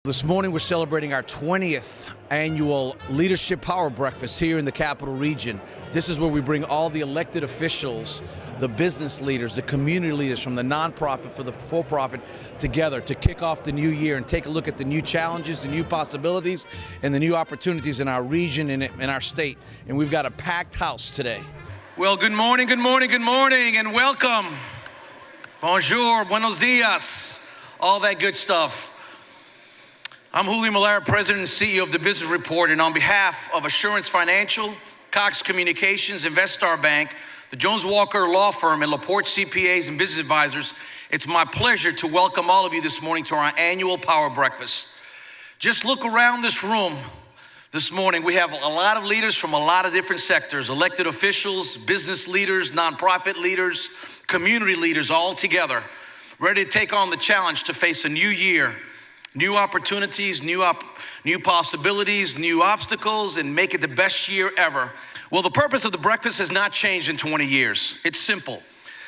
This morning, we're celebrating our 20th annual Leadership Power Breakfast here in the Capital Region. This is where we bring all the elected officials, the business leaders, the community leaders from the nonprofit for the for-profit together to kick off the new year and take a look at the new challenges, the new possibilities, and the new opportunities in our region and in our state. And we've got a packed house today. Well, good morning, and welcome. Bonjour, buenos dias, all that good stuff. I'm Julio Malera, President and CEO of the Business Report, and on behalf of Assurance Financial, Cox Communications, Investar Bank, the Jones Walker Law Firm, and LaPorte CPAs and Business Advisors, it's my pleasure to welcome all of you this morning to our annual Power Breakfast. Just look around this room this morning. We have a lot of leaders from a lot of different sectors, elected officials, business leaders, nonprofit leaders, community leaders, all together, ready to take on the challenge to face a new year. New opportunities, new possibilities, new obstacles, and make it the best year ever. Well, the purpose of the breakfast has not changed in 20 years. It's simple: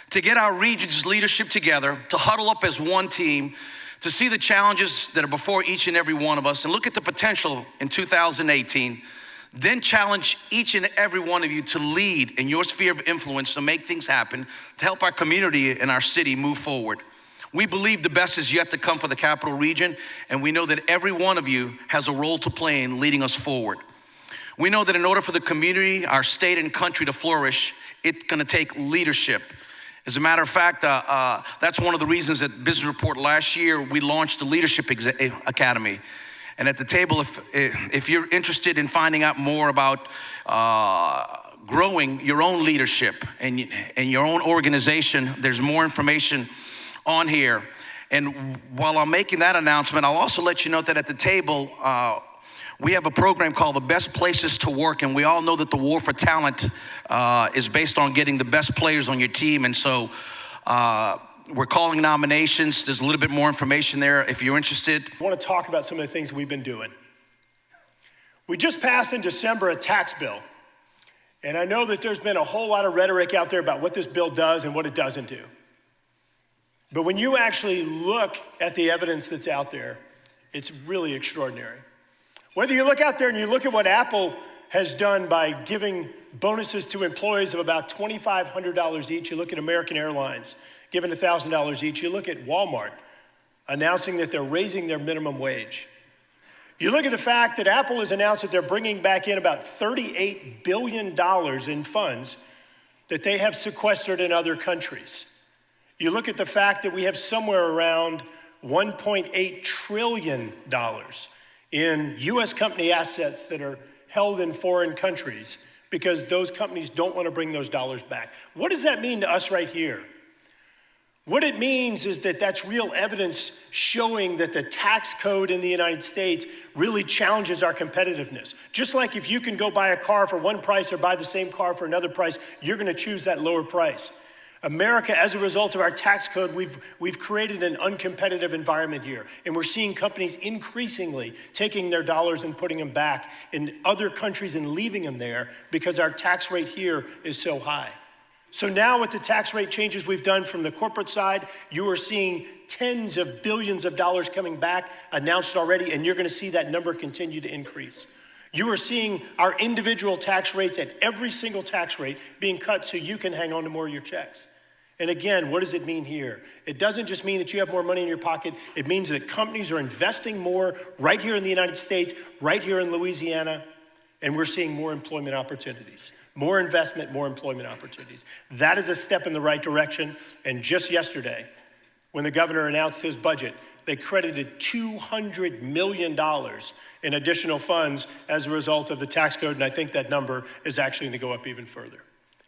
to get our region's leadership together, to huddle up as one team, to see the challenges that are before each and every one of us, and look at the potential in 2018, then challenge each and every one of you to lead in your sphere of influence to make things happen, to help our community and our city move forward. We believe the best is yet to come for the Capital Region, and we know that every one of you has a role to play in leading us forward. We know that in order for the community, our state and country to flourish, it's gonna take leadership. As a matter of fact, that's one of the reasons that Business Report last year, we launched the Leadership Academy. And at the table, if you're interested in finding out more about growing your own leadership and your own organization, there's more information on here. And while I'm making that announcement, I'll also let you know that at the table, we have a program called the Best Places to Work, and we all know that the war for talent is based on getting the best players on your team. And so we're calling nominations. There's a little bit more information there if you're interested. I want to talk about some of the things we've been doing. We just passed in December a tax bill, and I know that there's been a whole lot of rhetoric out there about what this bill does and what it doesn't do. But when you actually look at the evidence that's out there, it's really extraordinary. Whether you look out there and you look at what Apple has done by giving bonuses to employees of about $2,500 each, you look at American Airlines giving $1,000 each, you look at Walmart announcing that they're raising their minimum wage. You look at the fact that Apple has announced that they're bringing back in about $38 billion in funds that they have sequestered in other countries. You look at the fact that we have somewhere around $1.8 trillion in US company assets that are held in foreign countries because those companies don't want to bring those dollars back. What does that mean to us right here? What it means is that that's real evidence showing that the tax code in the United States really challenges our competitiveness. Just like if you can go buy a car for one price or buy the same car for another price, you're going to choose that lower price. America, as a result of our tax code, we've created an uncompetitive environment here. And we're seeing companies increasingly taking their dollars and putting them back in other countries and leaving them there because our tax rate here is so high. So now with the tax rate changes we've done from the corporate side, you are seeing tens of billions of dollars coming back, announced already, and you're gonna see that number continue to increase. You are seeing our individual tax rates at every single tax rate being cut so you can hang on to more of your checks. And again, what does it mean here? It doesn't just mean that you have more money in your pocket. It means that companies are investing more right here in the United States, right here in Louisiana, and we're seeing more employment opportunities. More investment, more employment opportunities. That is a step in the right direction. And just yesterday, when the governor announced his budget, they credited $200 million in additional funds as a result of the tax code, and I think that number is actually going to go up even further.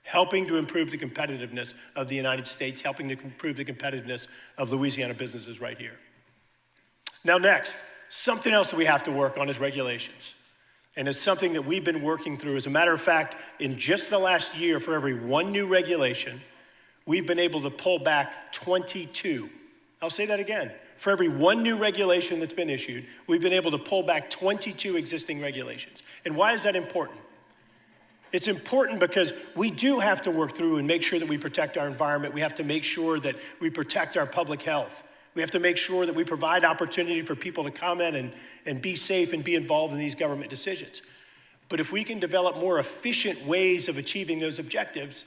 Helping to improve the competitiveness of the United States, helping to improve the competitiveness of Louisiana businesses right here. Now next, something else that we have to work on is regulations. And it's something that we've been working through. As a matter of fact, in just the last year, for every one new regulation, we've been able to pull back 22. I'll say that again. For every one new regulation that's been issued, we've been able to pull back 22 existing regulations. And why is that important? It's important because we do have to work through and make sure that we protect our environment. We have to make sure that we protect our public health. We have to make sure that we provide opportunity for people to comment and be safe and be involved in these government decisions. But if we can develop more efficient ways of achieving those objectives,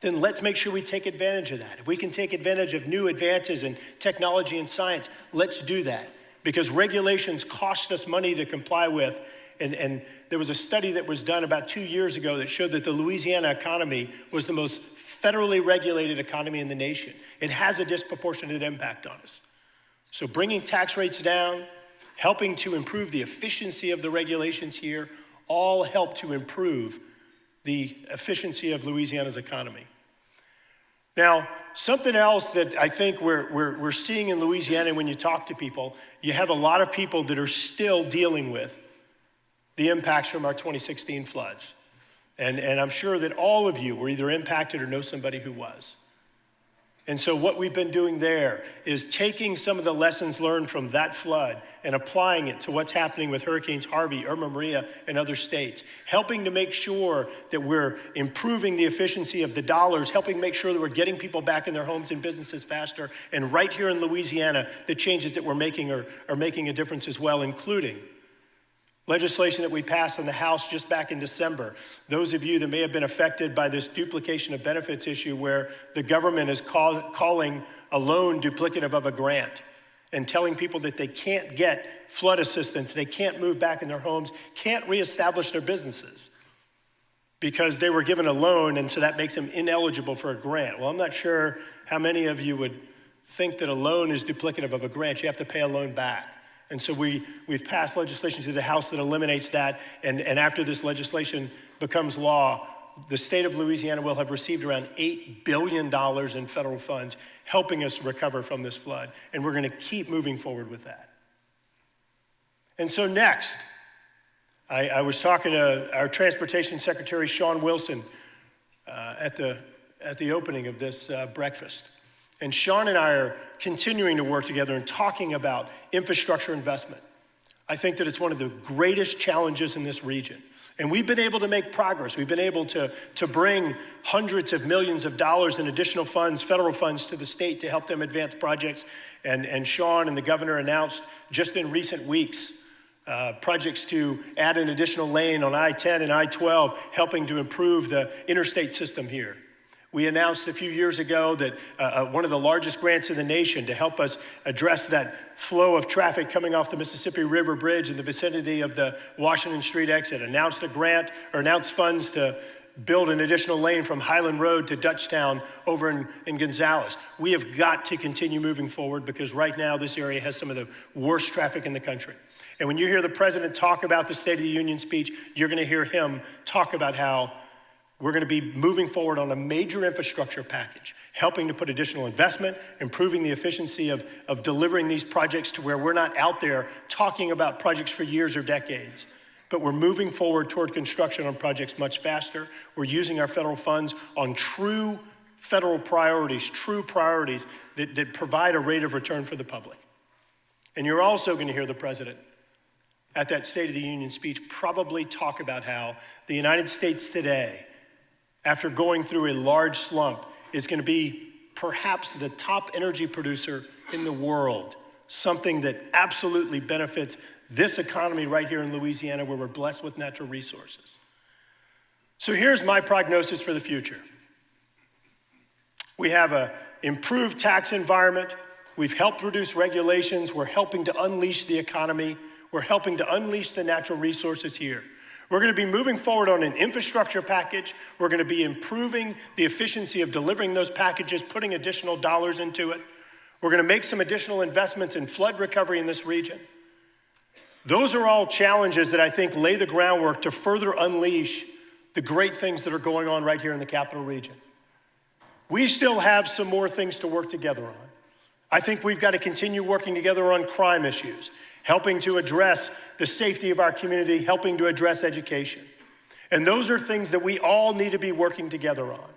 then let's make sure we take advantage of that. If we can take advantage of new advances in technology and science, let's do that. Because regulations cost us money to comply with. And there was a study that was done about 2 years ago that showed that the Louisiana economy was the most federally regulated economy in the nation. It has a disproportionate impact on us. So bringing tax rates down, helping to improve the efficiency of the regulations here, all help to improve the efficiency of Louisiana's economy. Now, something else that I think we're seeing in Louisiana when you talk to people, you have a lot of people that are still dealing with the impacts from our 2016 floods. And I'm sure that all of you were either impacted or know somebody who was. And so what we've been doing there is taking some of the lessons learned from that flood and applying it to what's happening with Hurricanes Harvey, Irma Maria, and other states, helping to make sure that we're improving the efficiency of the dollars, helping make sure that we're getting people back in their homes and businesses faster. And right here in Louisiana, the changes that we're making are making a difference as well, including legislation that we passed in the House just back in December. Those of you that may have been affected by this duplication of benefits issue where the government is calling a loan duplicative of a grant and telling people that they can't get flood assistance, they can't move back in their homes, can't reestablish their businesses because they were given a loan, and so that makes them ineligible for a grant. Well, I'm not sure how many of you would think that a loan is duplicative of a grant. You have to pay a loan back. And so we've passed legislation through the House that eliminates that. And after this legislation becomes law, the state of Louisiana will have received around $8 billion in federal funds, helping us recover from this flood. And we're gonna keep moving forward with that. And so next, I was talking to our Transportation Secretary, Sean Wilson, at the opening of this breakfast. And Sean and I are continuing to work together and talking about infrastructure investment. I think that it's one of the greatest challenges in this region. And we've been able to make progress. We've been able to bring hundreds of millions of dollars in additional funds, federal funds, to the state to help them advance projects. And Sean and the governor announced just in recent weeks projects to add an additional lane on I-10 and I-12, helping to improve the interstate system here. We announced a few years ago that one of the largest grants in the nation to help us address that flow of traffic coming off the Mississippi River Bridge in the vicinity of the Washington Street exit, announced a grant or announced funds to build an additional lane from Highland Road to Dutchtown over in Gonzales. We have got to continue moving forward because right now this area has some of the worst traffic in the country. And when you hear the president talk about the State of the Union speech, you're gonna hear him talk about how we're going to be moving forward on a major infrastructure package, helping to put additional investment, improving the efficiency of delivering these projects to where we're not out there talking about projects for years or decades, but we're moving forward toward construction on projects much faster. We're using our federal funds on true federal priorities, that provide a rate of return for the public. And you're also going to hear the president at that State of the Union speech probably talk about how the United States today, after going through a large slump, is going to be perhaps the top energy producer in the world, something that absolutely benefits this economy right here in Louisiana where we're blessed with natural resources. So here's my prognosis for the future. We have an improved tax environment. We've helped reduce regulations. We're helping to unleash the economy. We're helping to unleash the natural resources here. We're going to be moving forward on an infrastructure package. We're going to be improving the efficiency of delivering those packages, putting additional dollars into it. We're going to make some additional investments in flood recovery in this region. Those are all challenges that I think lay the groundwork to further unleash the great things that are going on right here in the Capital Region. We still have some more things to work together on. I think we've got to continue working together on crime issues, helping to address the safety of our community, helping to address education. And those are things that we all need to be working together on.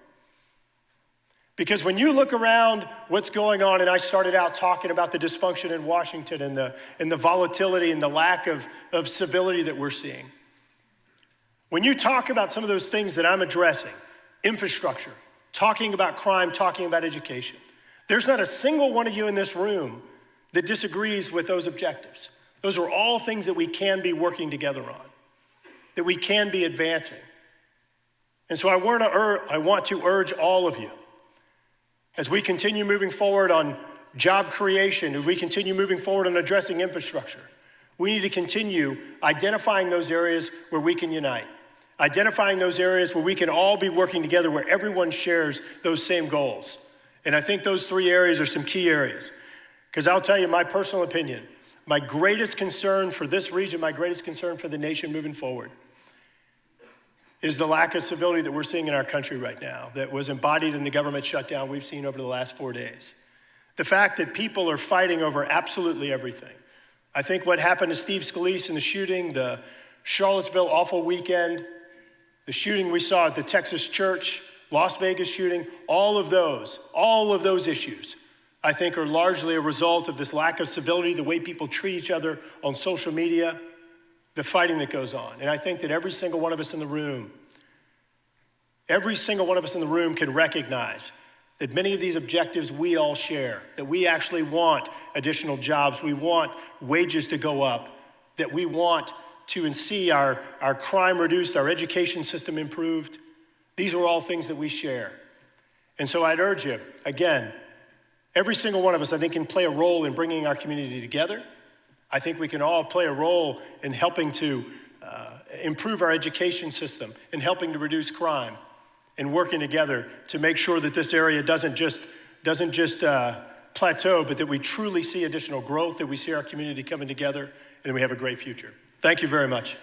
Because when you look around what's going on, and I started out talking about the dysfunction in Washington and the volatility and the lack of civility that we're seeing. When you talk about some of those things that I'm addressing, infrastructure, talking about crime, talking about education, there's not a single one of you in this room that disagrees with those objectives. Those are all things that we can be working together on, that we can be advancing. And so I want to urge all of you, as we continue moving forward on job creation, as we continue moving forward on addressing infrastructure, we need to continue identifying those areas where we can unite, identifying those areas where we can all be working together, where everyone shares those same goals. And I think those 3 areas are some key areas. Because I'll tell you my personal opinion, my greatest concern for this region, my greatest concern for the nation moving forward, is the lack of civility that we're seeing in our country right now, that was embodied in the government shutdown we've seen over the last 4 days. The fact that people are fighting over absolutely everything. I think what happened to Steve Scalise in the shooting, the Charlottesville awful weekend, the shooting we saw at the Texas church, Las Vegas shooting, all of those issues, I think are largely a result of this lack of civility, the way people treat each other on social media, the fighting that goes on. And I think that every single one of us in the room can recognize that many of these objectives we all share, that we actually want additional jobs, we want wages to go up, that we want to see our crime reduced, our education system improved. These are all things that we share. And so I'd urge you, again, every single one of us, I think, can play a role in bringing our community together. I think we can all play a role in helping to improve our education system, in helping to reduce crime, and working together to make sure that this area doesn't just plateau, but that we truly see additional growth, that we see our community coming together, and we have a great future. Thank you very much.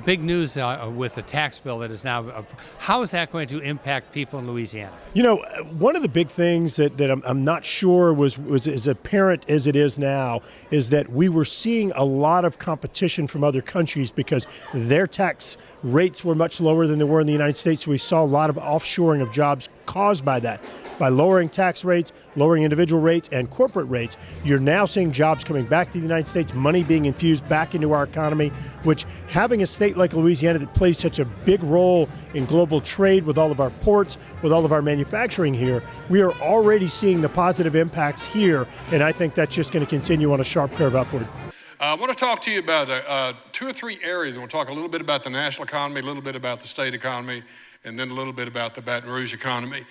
Big news with the tax bill that is now, how is that going to impact people in Louisiana? You know, one of the big things that I'm not sure was as apparent as it is now is that we were seeing a lot of competition from other countries because their tax rates were much lower than they were in the United States. So we saw a lot of offshoring of jobs caused by that. By lowering tax rates, lowering individual rates, and corporate rates, you're now seeing jobs coming back to the United States, money being infused back into our economy, which having a state like Louisiana that plays such a big role in global trade with all of our ports, with all of our manufacturing here, we are already seeing the positive impacts here, and I think that's just going to continue on a sharp curve upward. I want to talk to you about 2 or 3 areas. We'll talk a little bit about the national economy, a little bit about the state economy, and then a little bit about the Baton Rouge economy.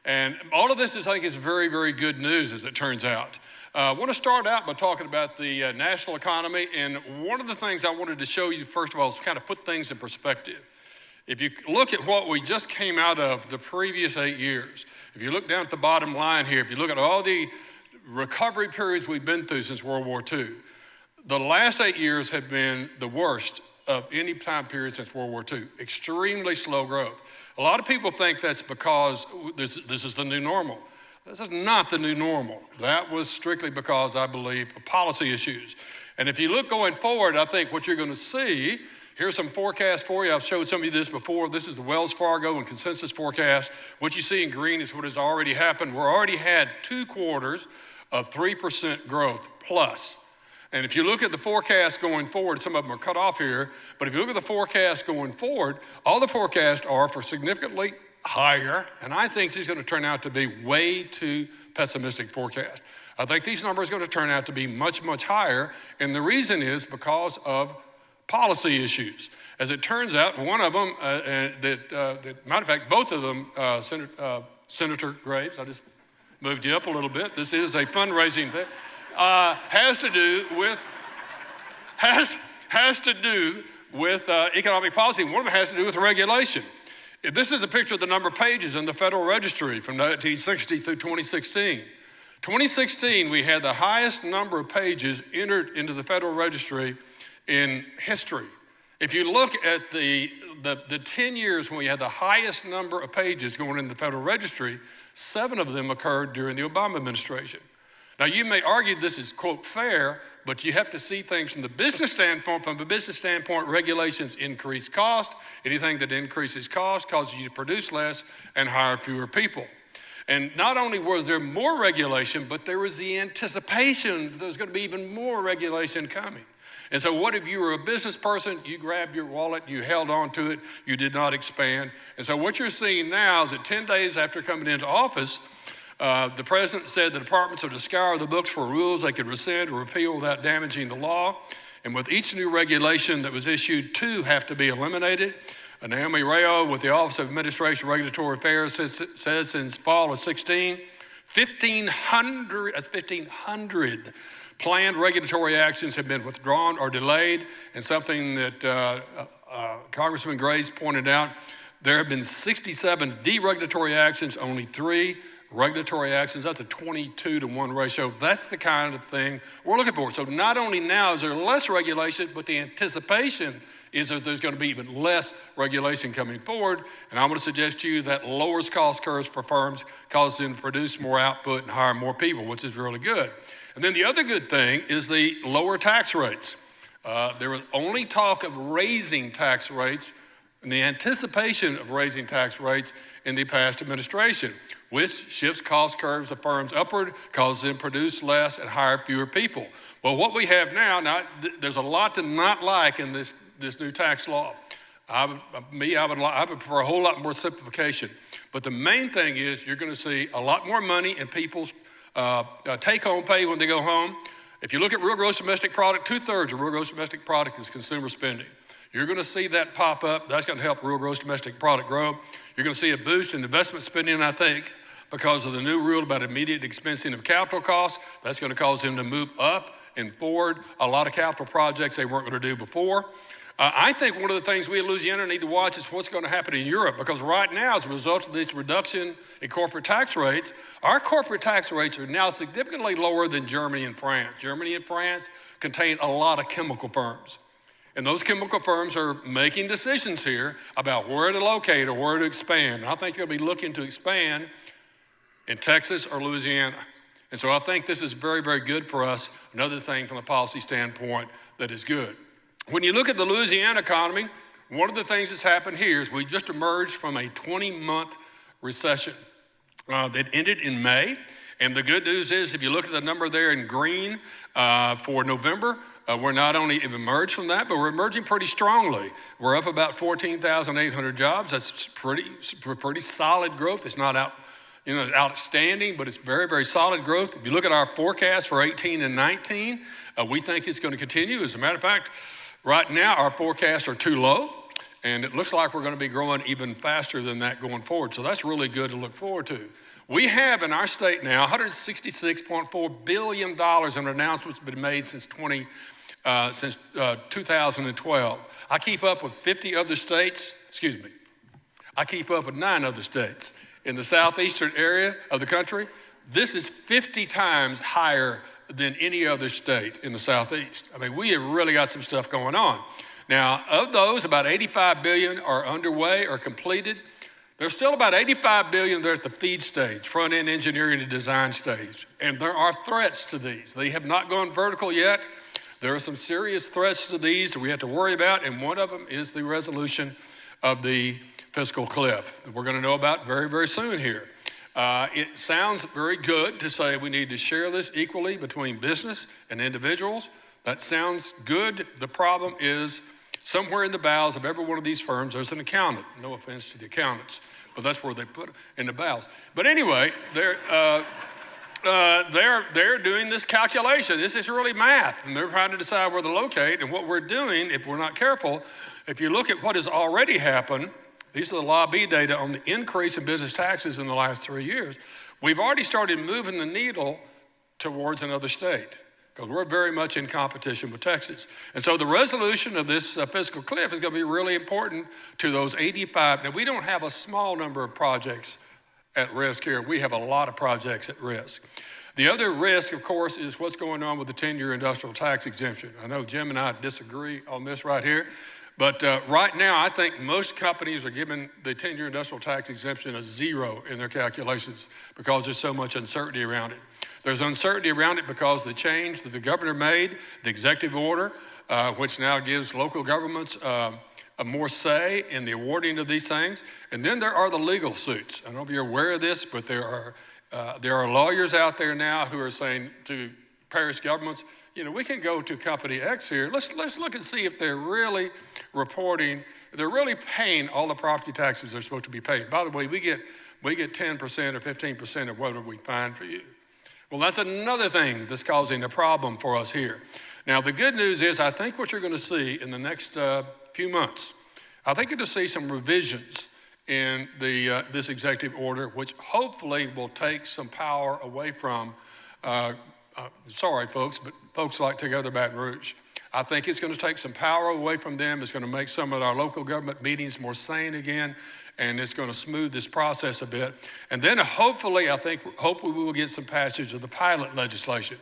And all of this I think is very, very good news as it turns out. I want to start out by talking about the national economy. And one of the things I wanted to show you, first of all, is kind of put things in perspective. If you look at what we just came out of the previous 8 years, if you look down at the bottom line here, if you look at all the recovery periods we've been through since World War II, the last 8 years have been the worst of any time period since World War II. Extremely slow growth. A lot of people think that's because this is the new normal. This is not the new normal. That was strictly because, I believe, of policy issues. And if you look going forward, I think what you're going to see, here's some forecasts for you. I've showed some of you this before. This is the Wells Fargo and consensus forecast. What you see in green is what has already happened. We've already had 2 quarters of 3% growth plus. And if you look at the forecast going forward, some of them are cut off here, but if you look at the forecast going forward, all the forecasts are for significantly higher, and I think this is going to turn out to be way too pessimistic forecast. I think these numbers are going to turn out to be much, much higher, and the reason is because of policy issues. As it turns out, one of them, matter of fact, both of them, Senator Graves, I just moved you up a little bit. This is a fundraising thing. Has to do with economic policy. One of them has to do with regulation. This is a picture of the number of pages in the Federal Registry from 1960 through 2016. 2016, we had the highest number of pages entered into the Federal Registry in history. If you look at the 10 years when we had the highest number of pages going in the Federal Registry, 7 of them occurred during the Obama administration. Now, you may argue this is, quote, fair, but you have to see things from the business standpoint. From a business standpoint, regulations increase cost. Anything that increases cost causes you to produce less and hire fewer people. And not only was there more regulation, but there was the anticipation that there's going to be even more regulation coming. And so what if you were a business person, you grabbed your wallet, you held on to it, you did not expand. And so what you're seeing now is that 10 days after coming into office, The president said the departments are to scour the books for rules they could rescind or repeal without damaging the law. And with each new regulation that was issued, 2 have to be eliminated. Naomi Rayo with the Office of Administration and Regulatory Affairs says since fall of 16, 1,500 planned regulatory actions have been withdrawn or delayed. And something that Congressman Grace pointed out, there have been 67 deregulatory actions, only 3 regulatory actions. That's a 22-to-1 ratio. That's the kind of thing we're looking for. So not only now is there less regulation, but the anticipation is that there's going to be even less regulation coming forward. And I'm going to suggest to you that lowers cost curves for firms, causes them to produce more output and hire more people, which is really good. And then the other good thing is the lower tax rates. There was only talk of raising tax rates and the anticipation of raising tax rates in the past administration, which shifts cost curves of firms upward, causes them to produce less and hire fewer people. Well, what we have now, there's a lot to not like in this new tax law. I would prefer a whole lot more simplification. But the main thing is you're going to see a lot more money in people's take-home pay when they go home. If you look at real gross domestic product, 2/3 of real gross domestic product is consumer spending. You're going to see that pop up. That's going to help real gross domestic product grow. You're going to see a boost in investment spending, I think, because of the new rule about immediate expensing of capital costs. That's going to cause them to move up and forward a lot of capital projects they weren't going to do before. I think one of the things we in Louisiana need to watch is what's going to happen in Europe, because right now, as a result of this reduction in corporate tax rates, our corporate tax rates are now significantly lower than Germany and France. Germany and France contain a lot of chemical firms. And those chemical firms are making decisions here about where to locate or where to expand. And I think they'll be looking to expand in Texas or Louisiana. And so I think this is very, very good for us. Another thing from a policy standpoint that is good. When you look at the Louisiana economy, one of the things that's happened here is we just emerged from a 20-month recession that ended in May. And the good news is, if you look at the number there in green for November, we're not only emerged from that, but we're emerging pretty strongly. We're up about 14,800 jobs. That's pretty solid growth. It's not outstanding, but it's very, very solid growth. If you look at our forecast for 18 and 19, we think it's going to continue. As a matter of fact, right now our forecasts are too low, and it looks like we're going to be growing even faster than that going forward. So that's really good to look forward to. We have in our state now $166.4 billion in announcements been made since 2012. I keep up with 50 other states, I keep up with 9 other states. In the southeastern area of the country, this is 50 times higher than any other state in the southeast. I mean, we have really got some stuff going on. Now, of those, about 85 billion are underway or completed. There's still about 85 billion there at the feed stage, front-end engineering and design stage. And there are threats to these. They have not gone vertical yet. There are some serious threats to these that we have to worry about, and one of them is the resolution of the fiscal cliff that we're going to know about very, very soon here. It sounds very good to say we need to share this equally between business and individuals. That sounds good. The problem is somewhere in the bowels of every one of these firms, there's an accountant. No offense to the accountants, but that's where they put it, in the bowels. But anyway, they're doing this calculation. This is really math, and they're trying to decide where to locate. And what we're doing, if we're not careful, if you look at what has already happened, these are the Law B data on the increase in business taxes in the last 3 years. We've already started moving the needle towards another state, because we're very much in competition with Texas. And so the resolution of this fiscal cliff is going to be really important to those 85. Now, we don't have a small number of projects at risk here. We have a lot of projects at risk. The other risk, of course, is what's going on with the 10-year industrial tax exemption. I know Jim and I disagree on this right here, but right now I think most companies are giving the 10-year industrial tax exemption a 0 in their calculations because there's so much uncertainty around it. There's uncertainty around it because of the change that the governor made, the executive order, which now gives local governments a more say in the awarding of these things. And then there are the legal suits. I don't know if you're aware of this, but there are lawyers out there now who are saying to parish governments, we can go to company X here. Let's look and see if they're really reporting, they're really paying all the property taxes they're supposed to be paying. By the way, we get We get 10% or 15% of whatever we find for you. Well, that's another thing that's causing a problem for us here. Now, the good news is I think what you're going to see in the next few months, I think you're going to see some revisions in this executive order, which hopefully will take some power away from, sorry folks, but folks like Together Baton Rouge. I think it's going to take some power away from them. It's going to make some of our local government meetings more sane again, and it's going to smooth this process a bit. And then hopefully, hopefully we will get some passage of the pilot legislation,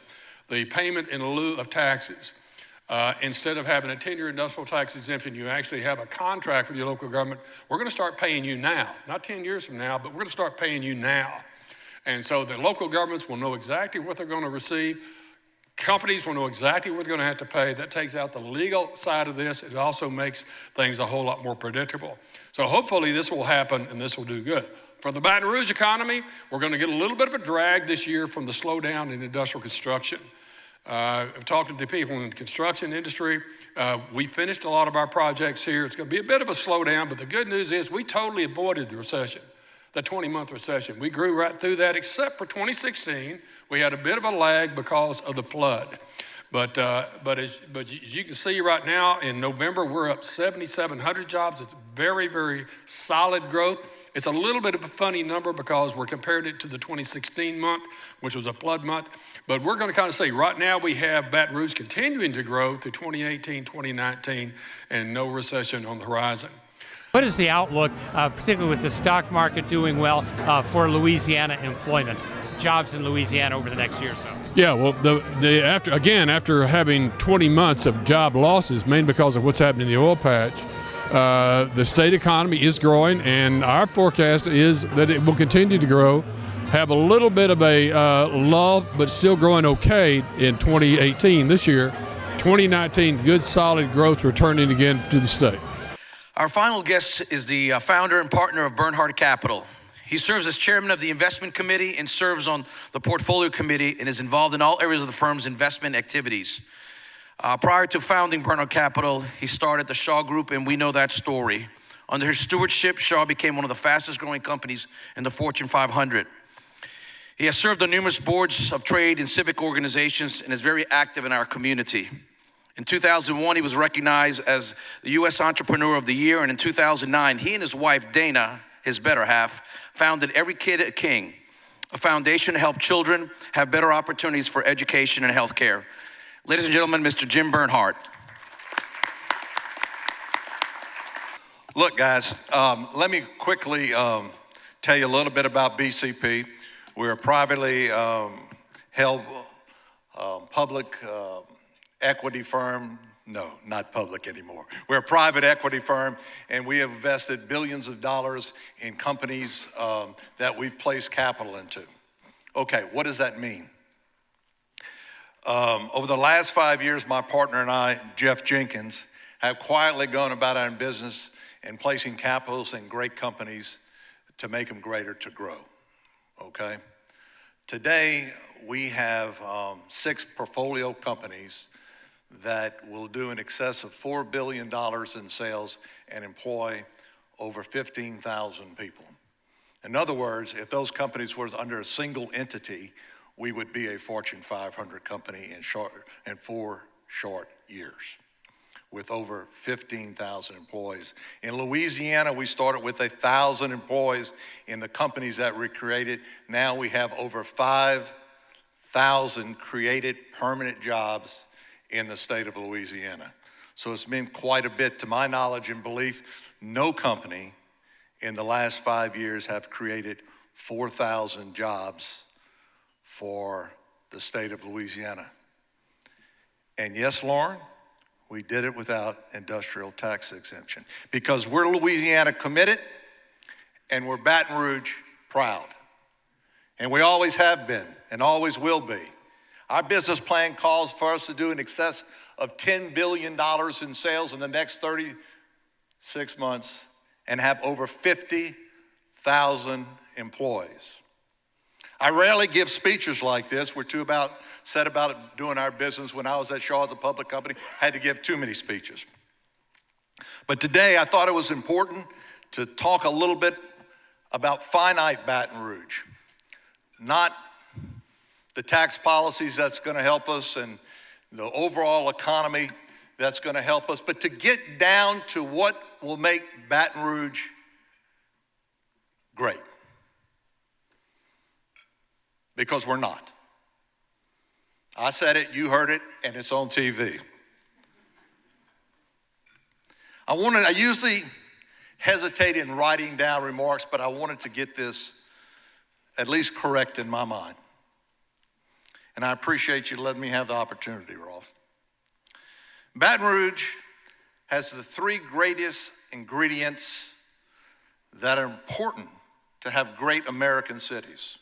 the payment in lieu of taxes. Instead of having a 10-year industrial tax exemption, you actually have a contract with your local government. We're going to start paying you now, not 10 years from now, but we're going to start paying you now. And so the local governments will know exactly what they're going to receive. Companies will know exactly what they're going to have to pay. That takes out the legal side of this. It also makes things a whole lot more predictable. So hopefully this will happen and this will do good. For the Baton Rouge economy, we're going to get a little bit of a drag this year from the slowdown in industrial construction. I've talked to the people in the construction industry. We finished a lot of our projects here. It's going to be a bit of a slowdown, but the good news is we totally avoided the recession, the 20-month recession. We grew right through that, except for 2016. We had a bit of a lag because of the flood. But as you can see right now, in November, we're up 7,700 jobs. It's very, very solid growth. It's a little bit of a funny number because we're compared it to the 2016 month, which was a flood month. But we're going to kind of say right now we have Baton Rouge continuing to grow through 2018, 2019, and no recession on the horizon. What is the outlook, particularly with the stock market doing well, for Louisiana employment, jobs in Louisiana over the next year or so? Yeah, well, after having 20 months of job losses, mainly because of what's happening in the oil patch, the state economy is growing, and our forecast is that it will continue to grow, have a little bit of a lull, but still growing okay in 2018 this year. 2019, good solid growth returning again to the state. Our final guest is the founder and partner of Bernhard Capital. He serves as chairman of the investment committee and serves on the portfolio committee and is involved in all areas of the firm's investment activities. Prior to founding Bernhard Capital, he started the Shaw Group, and we know that story. Under his stewardship, Shaw became one of the fastest growing companies in the Fortune 500. He has served on numerous boards of trade and civic organizations and is very active in our community. In 2001, he was recognized as the U.S. Entrepreneur of the Year, and in 2009, he and his wife, Dana, his better half, founded Every Kid a King, a foundation to help children have better opportunities for education and health care. Ladies and gentlemen, Mr. Jim Bernhard. Look, guys, let me quickly tell you a little bit about BCP. We're a privately held public equity firm. No, not public anymore. We're a private equity firm, and we have invested billions of dollars in companies that we've placed capital into. Okay, what does that mean? Over the last 5 years, my partner and I, Jeff Jenkins, have quietly gone about our business and placing capitals in great companies to make them greater, to grow, okay? Today, we have 6 portfolio companies that will do in excess of $4 billion in sales and employ over 15,000 people. In other words, if those companies were under a single entity, we would be a Fortune 500 company in 4 short years with over 15,000 employees. In Louisiana, we started with 1,000 employees in the companies that we created. Now we have over 5,000 created permanent jobs in the state of Louisiana. So it's been quite a bit. To my knowledge and belief, no company in the last 5 years have created 4,000 jobs for the state of Louisiana. And yes, Lauren, we did it without industrial tax exemption because we're Louisiana committed and we're Baton Rouge proud. And we always have been and always will be. Our business plan calls for us to do in excess of $10 billion in sales in the next 36 months and have over 50,000 employees. I rarely give speeches like this. We're said about doing our business. When I was at Shaw as a public company, I had to give too many speeches. But today I thought it was important to talk a little bit about finite Baton Rouge, not the tax policies that's going to help us and the overall economy that's going to help us, but to get down to what will make Baton Rouge great. Because we're not. I said it, you heard it, and it's on TV. I usually hesitate in writing down remarks, but I wanted to get this at least correct in my mind. And I appreciate you letting me have the opportunity, Rolf. Baton Rouge has the three greatest ingredients that are important to have great American cities.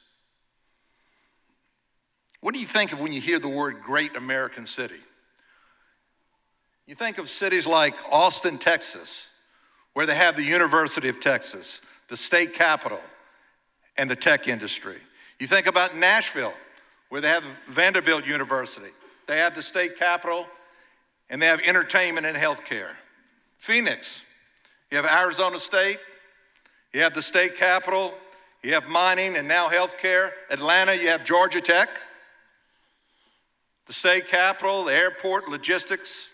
What do you think of when you hear the word great American city? You think of cities like Austin, Texas, where they have the University of Texas, the state capital, and the tech industry. You think about Nashville, where they have Vanderbilt University. They have the state capital, and they have entertainment and healthcare. Phoenix, you have Arizona State, you have the state capital, you have mining and now healthcare. Atlanta, you have Georgia Tech, the state capital, the airport, logistics.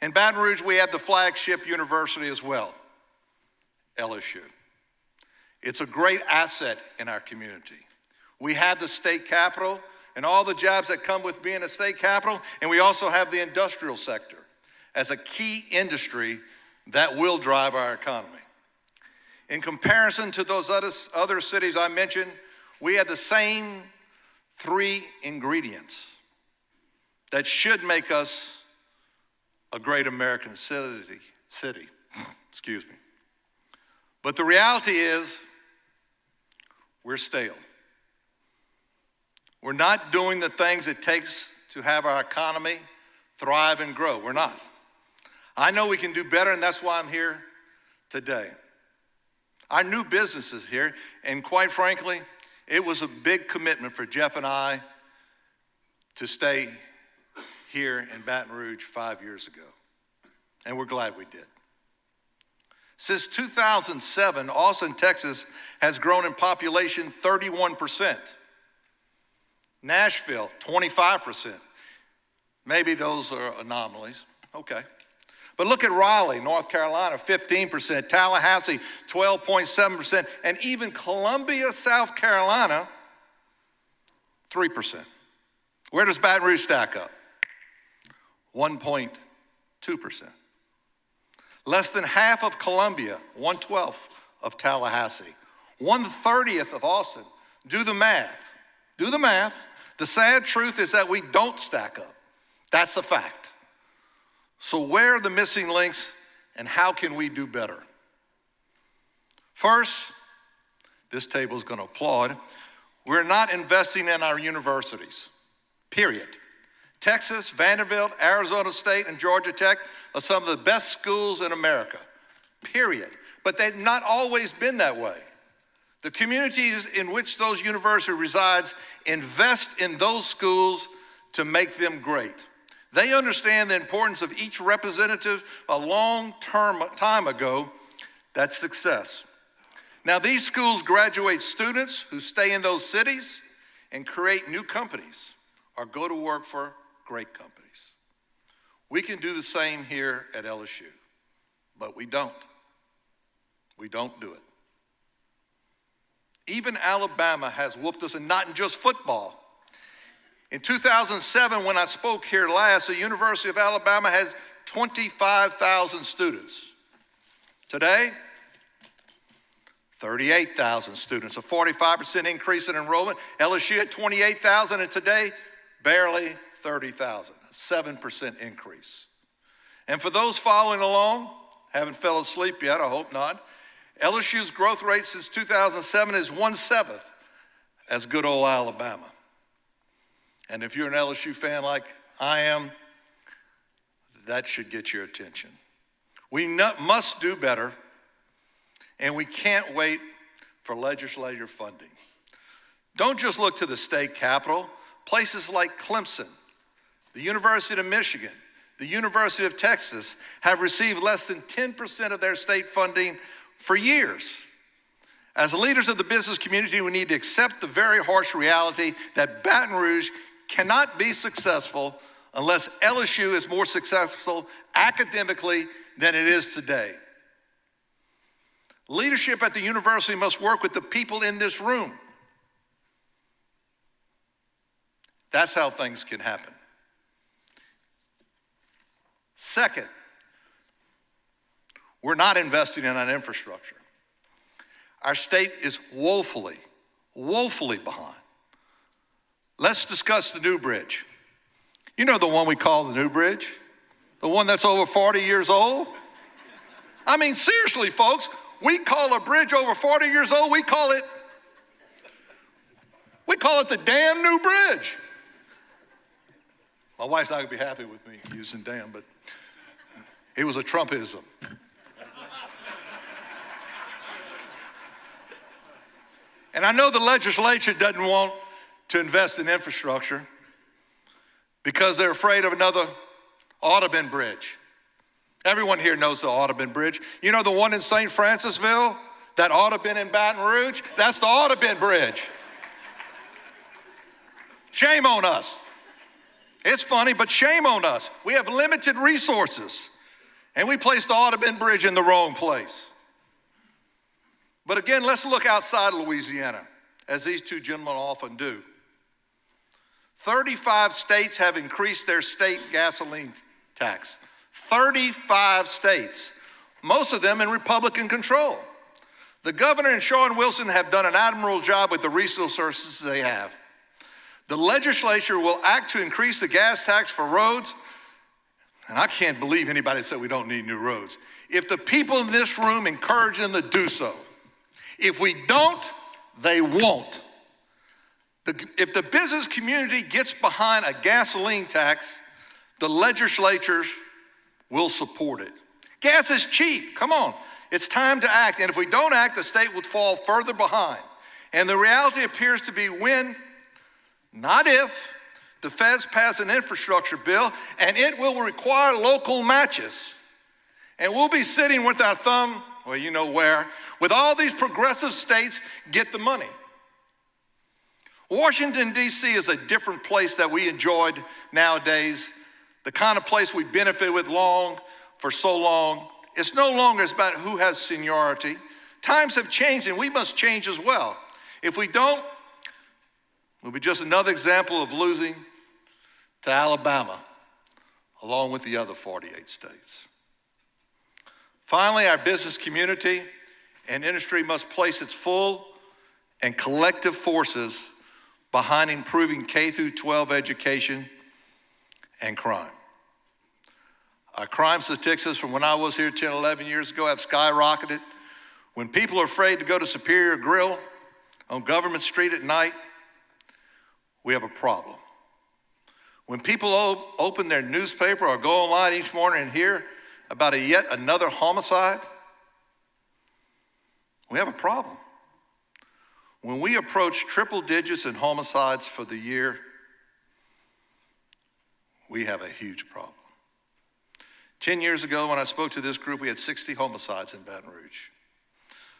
In Baton Rouge, we have the flagship university as well, LSU. It's a great asset in our community. We have the state capital and all the jobs that come with being a state capital, and we also have the industrial sector as a key industry that will drive our economy. In comparison to those other cities I mentioned, we have the same three ingredients that should make us a great American city. Excuse me. But the reality is, we're stale. We're not doing the things it takes to have our economy thrive and grow. We're not. I know we can do better, and that's why I'm here today. Our new business is here, and quite frankly, it was a big commitment for Jeff and I to stay here in Baton Rouge 5 years ago, and we're glad we did. Since 2007, Austin, Texas has grown in population 31%. Nashville, 25%. Maybe those are anomalies, okay. But look at Raleigh, North Carolina, 15%, Tallahassee, 12.7%, and even Columbia, South Carolina, 3%. Where does Baton Rouge stack up? 1.2%. Less than half of Columbia, 1/12 of Tallahassee, 1/30 of Austin. Do the math. Do the math. The sad truth is that we don't stack up. That's a fact. So where are the missing links and how can we do better? First, this table is going to applaud. We're not investing in our universities, period. Texas, Vanderbilt, Arizona State, and Georgia Tech are some of the best schools in America, period. But they've not always been that way. The communities in which those universities reside invest in those schools to make them great. They understand the importance of each representative a long time ago. That's success. Now, these schools graduate students who stay in those cities and create new companies or go to work for great companies. We can do the same here at LSU, but we don't. We don't do it. Even Alabama has whooped us, and not in just football. In 2007, when I spoke here last, the University of Alabama had 25,000 students. Today, 38,000 students, a 45% increase in enrollment. LSU at 28,000, and today, barely 30,000, a 7% increase. And for those following along, haven't fell asleep yet, I hope not, LSU's growth rate since 2007 is 1/7 as good old Alabama. And if you're an LSU fan like I am, that should get your attention. We must do better, and we can't wait for legislative funding. Don't just look to the state capital. Places like Clemson, the University of Michigan, the University of Texas have received less than 10% of their state funding for years. As leaders of the business community, we need to accept the very harsh reality that Baton Rouge cannot be successful unless LSU is more successful academically than it is today. Leadership at the university must work with the people in this room. That's how things can happen. Second, we're not investing in our infrastructure. Our state is woefully behind. Let's discuss the new bridge. You know the one we call the new bridge? The one that's over 40 years old? I mean, seriously, folks, we call a bridge over 40 years old, we call it the damn new bridge. My wife's not gonna be happy with me using damn, but it was a Trumpism. And I know the legislature doesn't want to invest in infrastructure because they're afraid of another Audubon Bridge. Everyone here knows the Audubon Bridge. You know the one in St. Francisville? That Audubon in Baton Rouge? That's the Audubon Bridge. Shame on us. It's funny, but shame on us. We have limited resources, and we placed the Audubon Bridge in the wrong place. But again, let's look outside Louisiana, as these two gentlemen often do. 35 states have increased their state gasoline tax. 35 states, most of them in Republican control. The governor and Shawn Wilson have done an admirable job with the resources they have. The legislature will act to increase the gas tax for roads, and I can't believe anybody said we don't need new roads. If the people in this room encourage them to do so, if we don't, they won't. If the business community gets behind a gasoline tax, the legislatures will support it. Gas is cheap, come on. It's time to act, and if we don't act, the state will fall further behind. And the reality appears to be when, not if, the feds pass an infrastructure bill, and it will require local matches. And we'll be sitting with our thumb, well, you know where, with all these progressive states get the money. Washington, D.C. is a different place that we enjoyed nowadays, the kind of place we benefit with for so long. It's no longer about who has seniority. Times have changed, and we must change as well. If we don't, we'll be just another example of losing to Alabama, along with the other 48 states. Finally, our business community and industry must place its full and collective forces behind improving K-12 education and crime. Our crime statistics from when I was here 10, 11 years ago have skyrocketed. When people are afraid to go to Superior Grill on Government Street at night, we have a problem. When people open their newspaper or go online each morning and hear about yet another homicide, we have a problem. When we approach triple digits in homicides for the year, we have a huge problem. 10 years ago, when I spoke to this group, we had 60 homicides in Baton Rouge.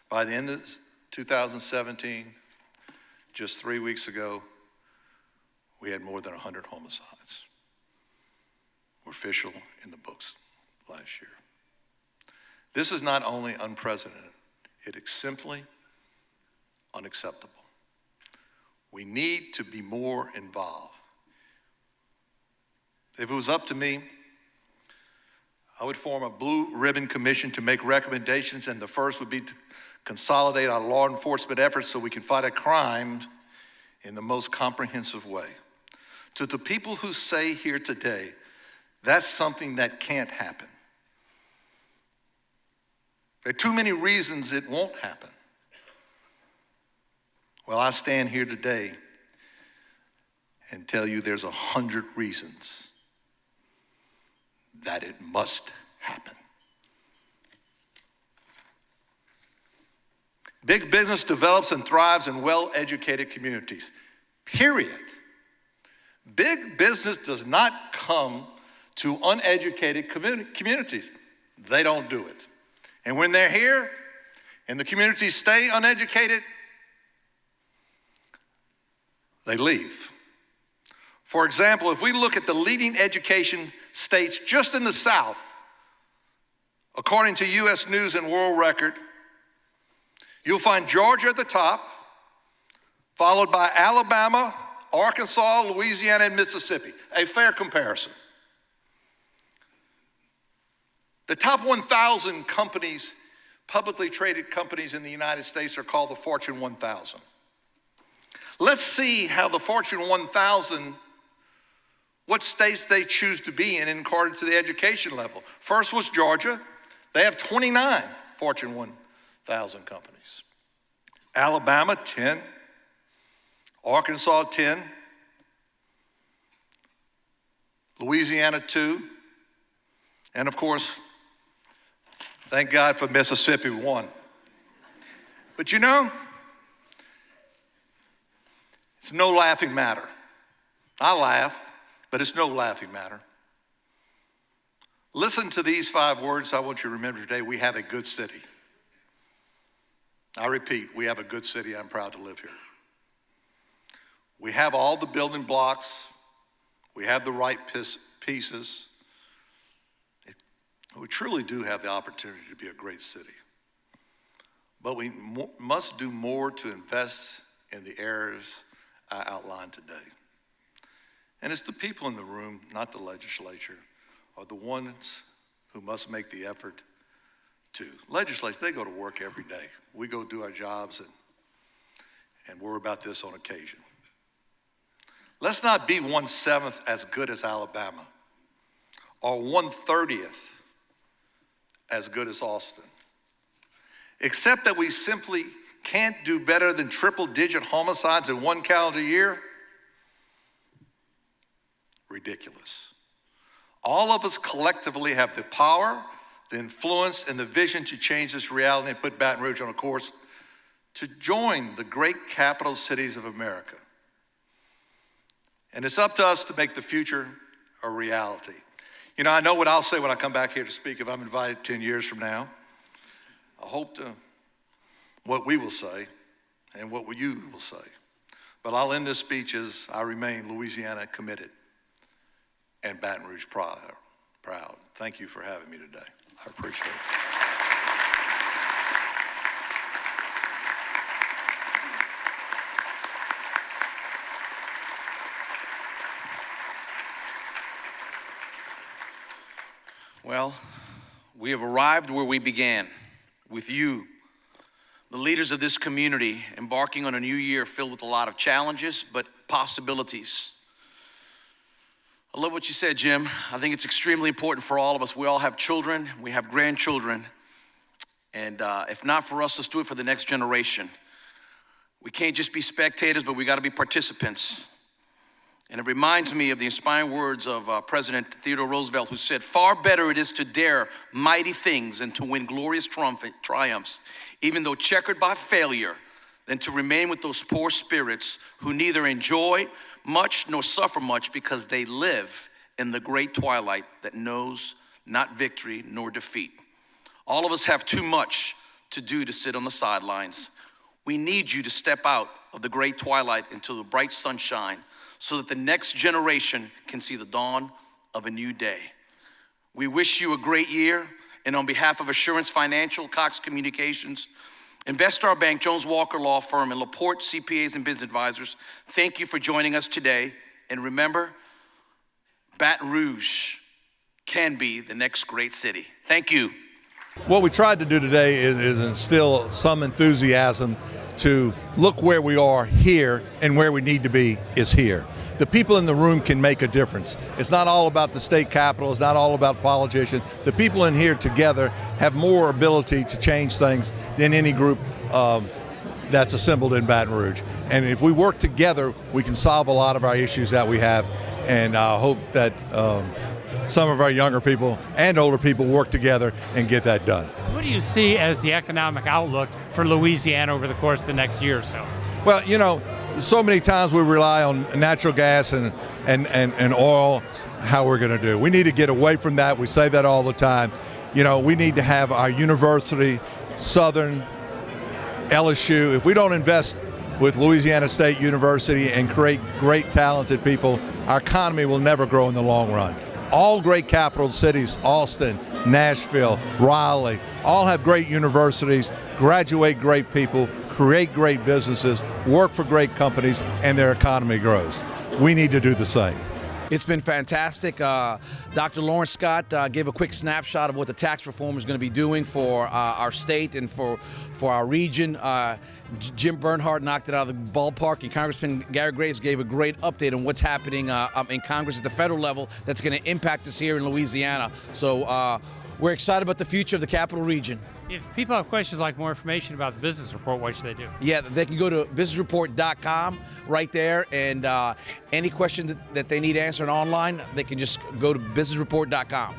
By the end of 2017, just 3 weeks ago, we had more than 100 homicides. We're official in the books last year. This is not only unprecedented, it is simply unacceptable. We need to be more involved. If it was up to me, I would form a blue ribbon commission to make recommendations, and the first would be to consolidate our law enforcement efforts so we can fight a crime in the most comprehensive way. To the people who say here today, that's something that can't happen. There are too many reasons it won't happen. Well, I stand here today and tell you there's 100 reasons that it must happen. Big business develops and thrives in well-educated communities, period. Big business does not come to uneducated communities. They don't do it. And when they're here and the communities stay uneducated, they leave. For example, if we look at the leading education states just in the South, according to U.S. News and World Record, you'll find Georgia at the top, followed by Alabama, Arkansas, Louisiana, and Mississippi. A fair comparison. The top 1,000 companies, publicly traded companies in the United States, are called the Fortune 1000. Let's see how the Fortune 1000, what states they choose to be in according to the education level. First was Georgia. They have 29 Fortune 1000 companies. Alabama, 10. Arkansas, 10. Louisiana, 2. And of course, thank God for Mississippi, 1. But you know, it's no laughing matter. I laugh, but it's no laughing matter. Listen to these 5 words I want you to remember today. We have a good city. I repeat, we have a good city. I'm proud to live here. We have all the building blocks. We have the right pieces. We truly do have the opportunity to be a great city. But we must do more to invest in the areas I outlined today. And it's the people in the room, not the legislature, are the ones who must make the effort to. Legislators, they go to work every day. We go do our jobs and worry about this on occasion. Let's not be 1/7 as good as Alabama or 1/30 as good as Austin. Except that we simply can't do better than triple-digit homicides in 1 calendar year? Ridiculous. All of us collectively have the power, the influence, and the vision to change this reality and put Baton Rouge on a course to join the great capital cities of America. And it's up to us to make the future a reality. You know, I know what I'll say when I come back here to speak if I'm invited 10 years from now. I hope to what we will say and what you will say. But I'll end this speech as I remain Louisiana committed and Baton Rouge proud. Thank you for having me today. I appreciate it. Well, we have arrived where we began, with you, the leaders of this community, embarking on a new year filled with a lot of challenges, but possibilities. I love what you said, Jim. I think it's extremely important for all of us. We all have children, we have grandchildren, and if not for us, let's do it for the next generation. We can't just be spectators, but we gotta be participants. And it reminds me of the inspiring words of President Theodore Roosevelt, who said, "Far better it is to dare mighty things and to win glorious triumphs, even though checkered by failure, than to remain with those poor spirits who neither enjoy much nor suffer much because they live in the great twilight that knows not victory nor defeat." All of us have too much to do to sit on the sidelines. We need you to step out of the great twilight into the bright sunshine so that the next generation can see the dawn of a new day. We wish you a great year, and on behalf of Assurance Financial, Cox Communications, Investar Bank, Jones Walker Law Firm, and LaPorte CPAs and Business Advisors, thank you for joining us today. And remember, Baton Rouge can be the next great city. Thank you. What we tried to do today is instill some enthusiasm to look where we are here, and where we need to be is here. The people in the room can make a difference. It's not all about the state capitol, it's not all about politicians. The people in here together have more ability to change things than any group that's assembled in Baton Rouge. And if we work together, we can solve a lot of our issues that we have. And I hope that some of our younger people and older people work together and get that done. What do you see as the economic outlook for Louisiana over the course of the next year or so? Well, you know, so many times we rely on natural gas and oil, how we're going to do. We need to get away from that. We say that all the time. You know, we need to have our university, Southern, LSU, if we don't invest with Louisiana State University and create great talented people, our economy will never grow in the long run. All great capital cities, Austin, Nashville, Raleigh, all have great universities, graduate great people, create great businesses, work for great companies, and their economy grows. We need to do the same. It's been fantastic. Dr. Lawrence Scott gave a quick snapshot of what the tax reform is going to be doing for our state and for our region. Jim Bernhardt knocked it out of the ballpark, and Congressman Gary Graves gave a great update on what's happening in Congress at the federal level that's going to impact us here in Louisiana. So we're excited about the future of the Capital Region. If people have questions like more information about the business report, what should they do? Yeah, they can go to businessreport.com right there, and any question that they need answered online, they can just go to businessreport.com.